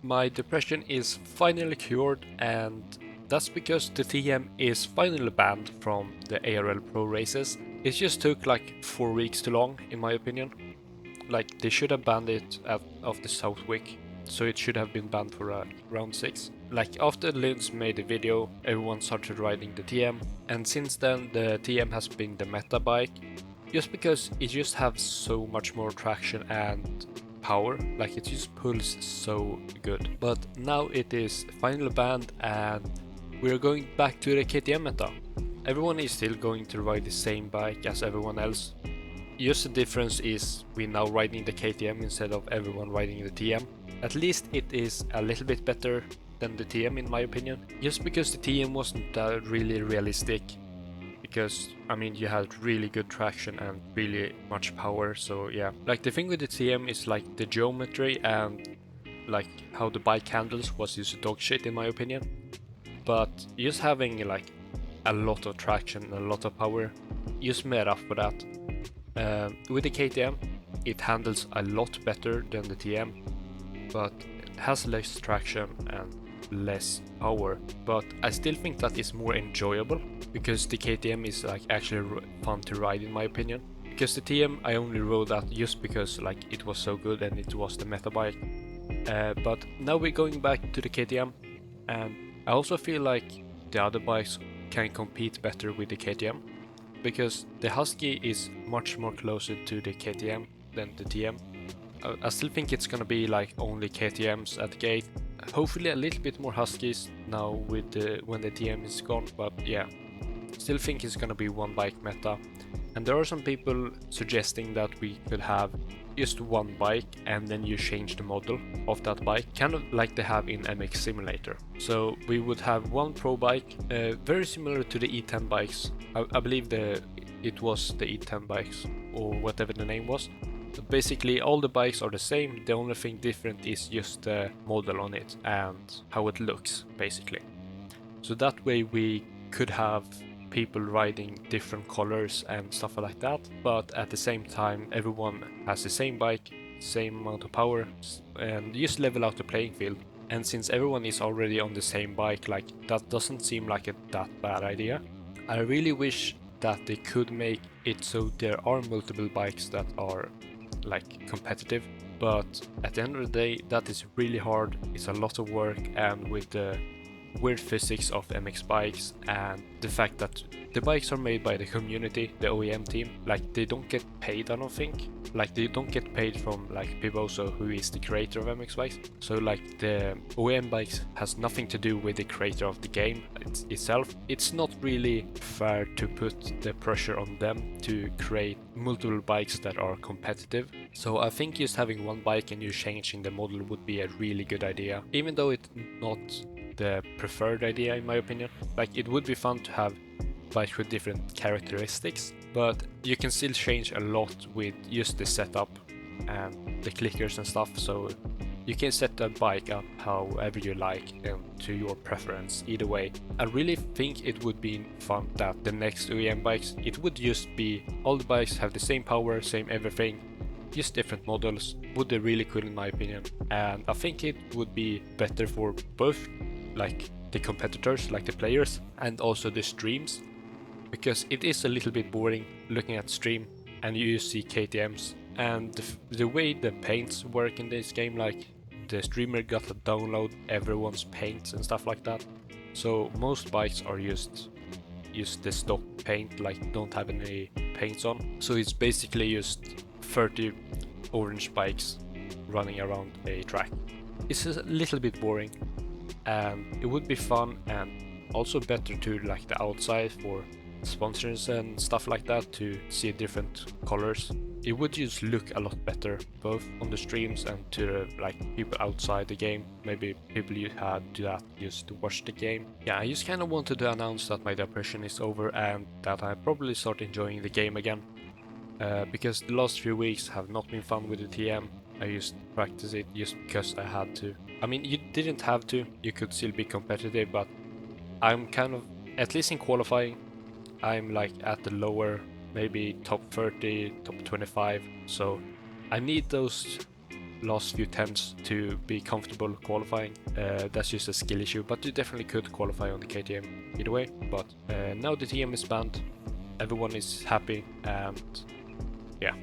My depression is finally cured, and that's because the TM is finally banned from the ARL Pro races. It just took like 4 weeks too long, in my opinion. Like, they should have banned it after South Week, so it should have been banned for round 6. Like, after Linz made the video, everyone started riding the TM, and since then the TM has been the meta bike, just because it just has so much more traction and power. Like, it just pulls so good. But now it is finally banned, and we're going back to the KTM meta. Everyone is still going to ride the same bike as everyone else. Just the difference is we're now riding the KTM instead of everyone riding the TM. At least it is a little bit better than the TM in my opinion. Just because the TM wasn't really realistic. Because, I mean, you had really good traction and really much power, so yeah. Like, the thing with the TM is like the geometry and like how the bike handles was just dog shit in my opinion. But just having like a lot of traction and a lot of power just made up for that. With the KTM, it handles a lot better than the TM, but it has less traction and less power. But I still think that is more enjoyable because the KTM is like actually fun to ride in my opinion. Because the TM I only rode that just because like it was so good and it was the meta bike. But now we're going back to the KTM, and I also feel like the other bikes can compete better with the KTM. Because the Husky is much more closer to the KTM than the TM. I still think it's gonna be like only KTMs at the gate. Hopefully a little bit more Huskies now with when the TM is gone, but yeah. Still think it's gonna be one bike meta. And there are some people suggesting that we could have just one bike and then you change the model of that bike, kind of like they have in MX Simulator. So we would have one pro bike, very similar to the E10 bikes. I believe it was the E10 bikes or whatever the name was. But basically all the bikes are the same, the only thing different is just the model on it and how it looks basically. So that way we could have people riding different colors and stuff like that, but at the same time everyone has the same bike, same amount of power, and just level out the playing field. And since everyone is already on the same bike, like that doesn't seem like that bad idea. I really wish that they could make it so there are multiple bikes that are like competitive, but at the end of the day that is really hard, it's a lot of work, and with the weird physics of MxBikes and the fact that the bikes are made by the community, the OEM team, like they don't get paid, I don't think. Like they don't get paid from like Pivoso, who is the creator of MxBikes. So like the OEM bikes has nothing to do with the creator of the game itself. It's not really fair to put the pressure on them to create multiple bikes that are competitive. So I think just having one bike and you changing the model would be a really good idea, even though it's not the preferred idea in my opinion. Like it would be fun to have bikes with different characteristics, but you can still change a lot with just the setup and the clickers and stuff, so you can set the bike up however you like and to your preference either way. I really think it would be fun that the next OEM bikes, it would just be all the bikes have the same power, same everything, just different models. Would be really cool in my opinion, and I think it would be better for both like the competitors, like the players, and also the streams, because it is a little bit boring looking at stream and you see KTMs and the way the paints work in this game, like the streamer got to download everyone's paints and stuff like that. So most bikes are just the stock paint, like don't have any paints on. So it's basically just 30 orange bikes running around a track. It's a little bit boring, and it would be fun and also better to like the outside for sponsors and stuff like that to see different colors. It would just look a lot better both on the streams and to like people outside the game, maybe people you had do that just to watch the game. Yeah, I just kind of wanted to announce that my depression is over and that I probably start enjoying the game again, because the last few weeks have not been fun with the TM. I just practice it just because I had to. I mean, you didn't have to, you could still be competitive, but I'm kind of, at least in qualifying, I'm like at the lower, maybe top 30, top 25, so I need those last few tenths to be comfortable qualifying. That's just a skill issue, but you definitely could qualify on the KTM either way. But now the TM is banned, everyone is happy, and yeah.